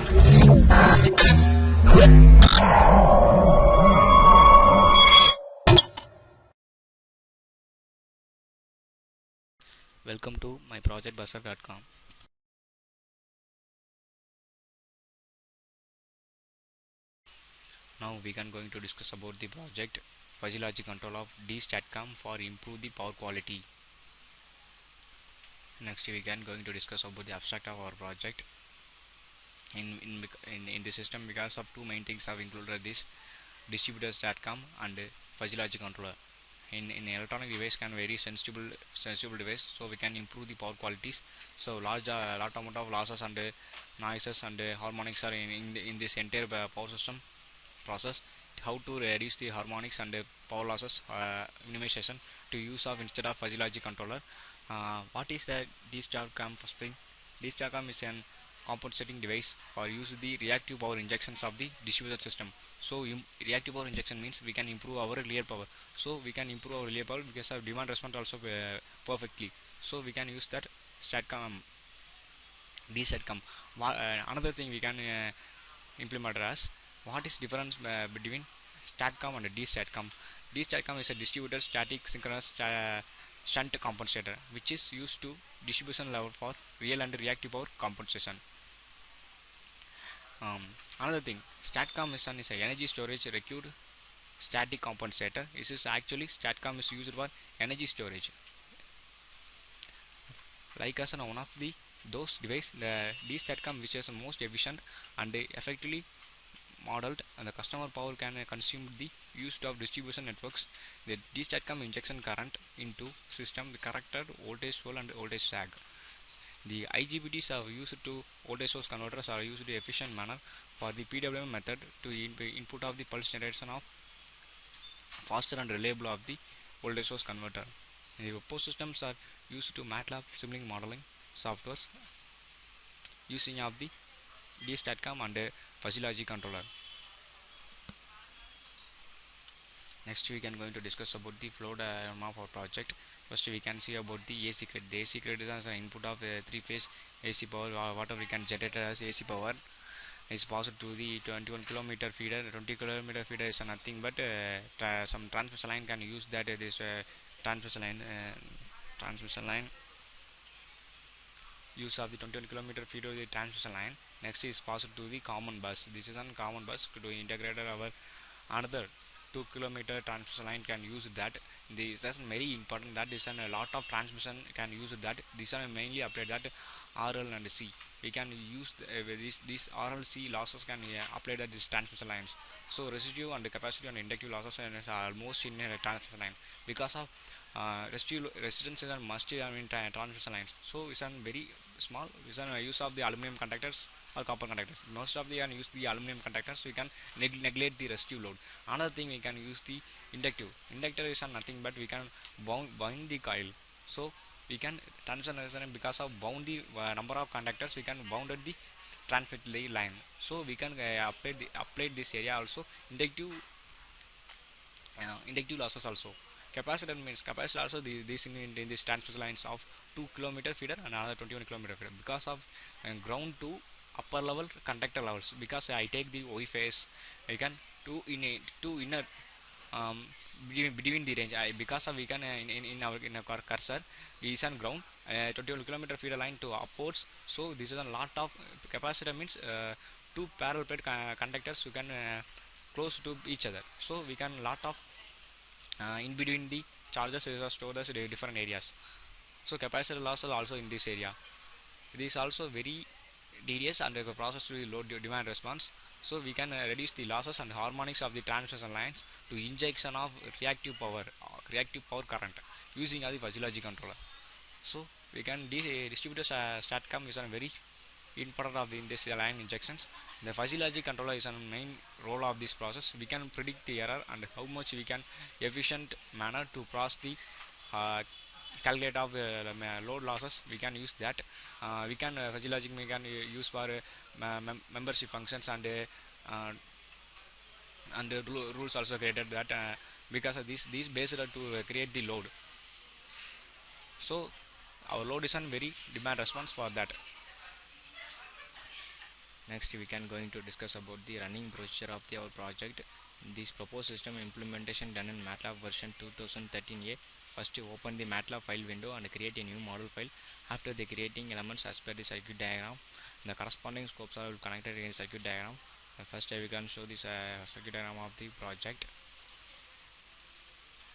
Welcome to MyProjectBazzar.com. Now we can going to discuss about the project Physiology Control of D-STATCOM for improve the power quality. Next we can going to discuss about the abstract of our project. In the system, because of two main things have included this distributors.com and physiology controller. In electronic device can very sensible device, so we can improve the power qualities. So lot amount of losses and noises and harmonics are in this entire power system process. How to reduce the harmonics and power losses minimization to use of instead of physiology controller. What is the D-STATCOM? First thing, D-STATCOM is an compensating device for use the reactive power injections of the distributed system. So reactive power injection means we can improve our relay power. So we can improve our relay power because of demand response also perfectly. So we can use that STATCOM, D-STATCOM. Another thing we can implement as what is difference between STATCOM and D-STATCOM. D-STATCOM is a distributed static synchronous shunt compensator which is used to distribution level for real and reactive power compensation. Another thing, STATCOM is an energy storage required static compensator. This is actually STATCOM is used for energy storage. Like as one of the those device, the D-STATCOM which is the most efficient and effectively modeled, and the customer power can consume the use of distribution networks. The D-STATCOM injection current into system the corrected voltage flow and voltage sag. The IGBTs are used to voltage source converters are used in efficient manner for the PWM method to input of the pulse generation of faster and reliable of the voltage source converter. The opposed systems are used to MATLAB simulating modeling softwares using of the D-STATCOM and physiology controller. Next we can going to discuss about the flow diagram of our project. First we can see about the AC grid. The AC grid is an input of three-phase AC power. Whatever we can generate as AC power is passed to the 21 kilometer feeder. 20 kilometer feeder is nothing but some transmission line can use that. This transmission line use of the 21 kilometer feeder the transmission line. Next is passed to the common bus. This is a common bus to integrate our another 2 kilometer transmission line can use that. That's very important that is a lot of transmission can use that. These are mainly applied that RL and C. We can use these RL C losses can apply that these transmission lines. So resistive and capacitive and inductive losses are almost in a transmission line because of resistance is a must in transmission lines. So it's a very small is a use of the aluminum conductors or copper conductors. Most of the use the aluminum conductors. We can neglect the resistive load. Another thing we can use the inductive. Inductor is nothing but we can bind the coil. So we can transmission because of bound the number of conductors we can bounded the transmit the line. So we can apply this area also inductive losses also. Capacitor means capacitor also this in this transmission lines of 2 kilometer feeder and another 21 kilometer feeder because of ground to upper level conductor levels. Because I take the Y phase, I can two inner between the range. Because of we can in our cursor is on ground 21 kilometer feeder line to upwards. So this is a lot of capacitor means two parallel plate conductors you can close to each other. So we can lot of in between the charges is stored as different areas. So capacitor loss is also in this area. It is also very tedious and the process to the load demand response. So we can reduce the losses and harmonics of the transmission lines to injection of reactive power current using the physiology controller. So we can distribute STATCOM is a very important of in this line injections. The physiology controller is a main role of this process. We can predict the error and how much we can efficient manner to process the calculate of load losses. We can use that. We can physiology we can use for membership functions and rules also created that because of this based to create the load. So our load is a very demand response for that. Next we can going to discuss about the running procedure of our project. This proposed system implementation done in MATLAB version 2013a. First you open the MATLAB file window and create a new model file. After the creating elements as per the circuit diagram, the corresponding scopes are connected in circuit diagram. First we can show this circuit diagram of the project.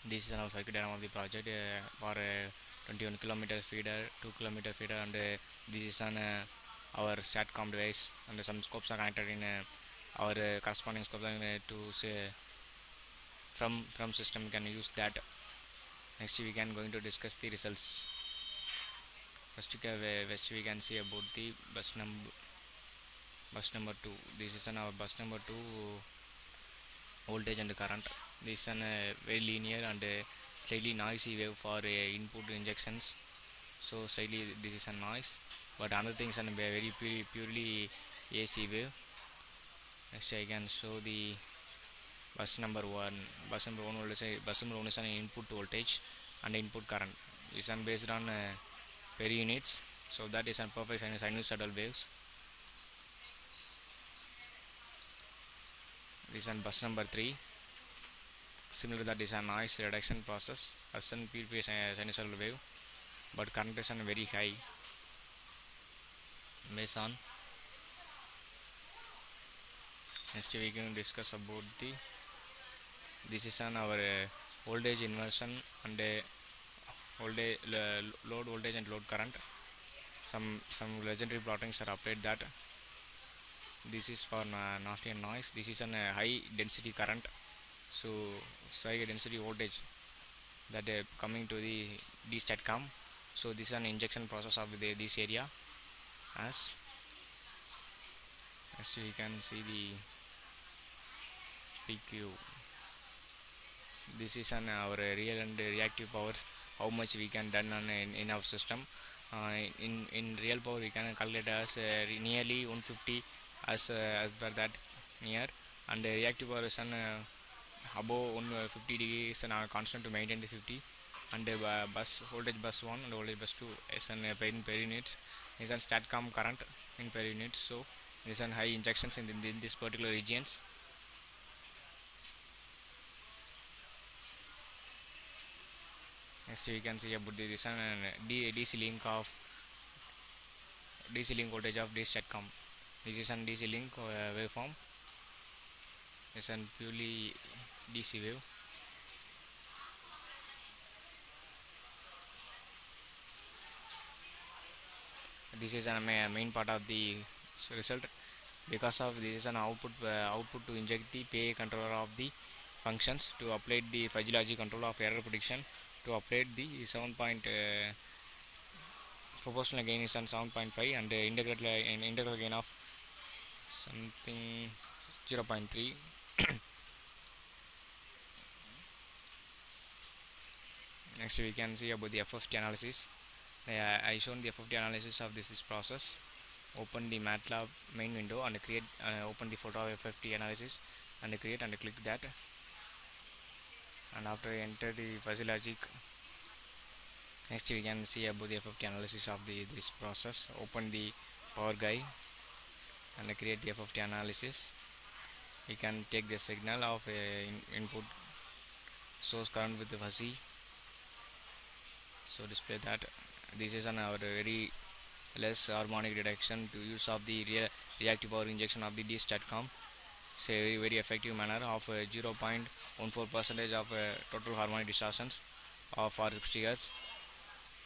This is our circuit diagram of the project for 21 kilometers feeder, 2 kilometer feeder, and this is an our STATCOM device, and some scopes are connected in our corresponding scopes to say from system we can use that. Next we can going to discuss the results. First we can see about the bus number 2. This is our bus number 2 voltage and current. This is a very linear and slightly noisy wave for input injections. So slightly this is a noise, but another things are very purely AC wave. Next I can show the bus number 1. Bus number 1 is an input voltage and input current. This is based on per units, so that is a perfect sinusoidal waves. This is bus number 3. Similar, that is a noise reduction process as an pure sinusoidal wave, but current is very high based on. Next we can discuss about the this is on our voltage inversion and voltage load voltage and load current. Some legendary plottings are applied that this is for not a noise. This is an high density current, so high density voltage that coming to the D-STATCOM. So this is an injection process of this area. As next we can see the PQ. This is an our real and reactive powers, how much we can done on in our system. In real power we can calculate as nearly 150 as per that near, and reactive power is an above 150 degrees and constant to maintain the 50, and bus voltage bus 1 and voltage bus 2 is an per units is an STATCOM current in per units. So there is an high injections in this particular regions. Next we can see about this one DC link of DC link voltage of D-STATCOM. This is an DC link waveform. It's an purely DC wave. This is a main part of the result. Because of this is an output to inject the PA controller of the functions to apply the fuzzy logic control of error prediction to apply the 7 point proportional gain is on 7.5 and integral gain of something 0.3. Next we can see about the FFT analysis. I shown the FFT analysis of this process. Open the MATLAB main window and create open the photo of FFT analysis and create and click that, and after enter the fuzzy logic. Next we can see about the FFT analysis of this process. Open the power guide and create the FFT analysis. We can take the signal of input source current with the fuzzy, so display that. This is our very less harmonic reduction to use of the reactive power injection of the D-STATCOM. It's a very effective manner of 0.14% of total harmonic distortions of for 60 Hz.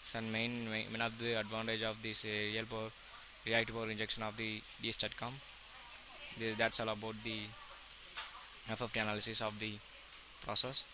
So main of the advantage of this real power reactive power injection of the D-STATCOM. That's all about the FFT analysis of the process.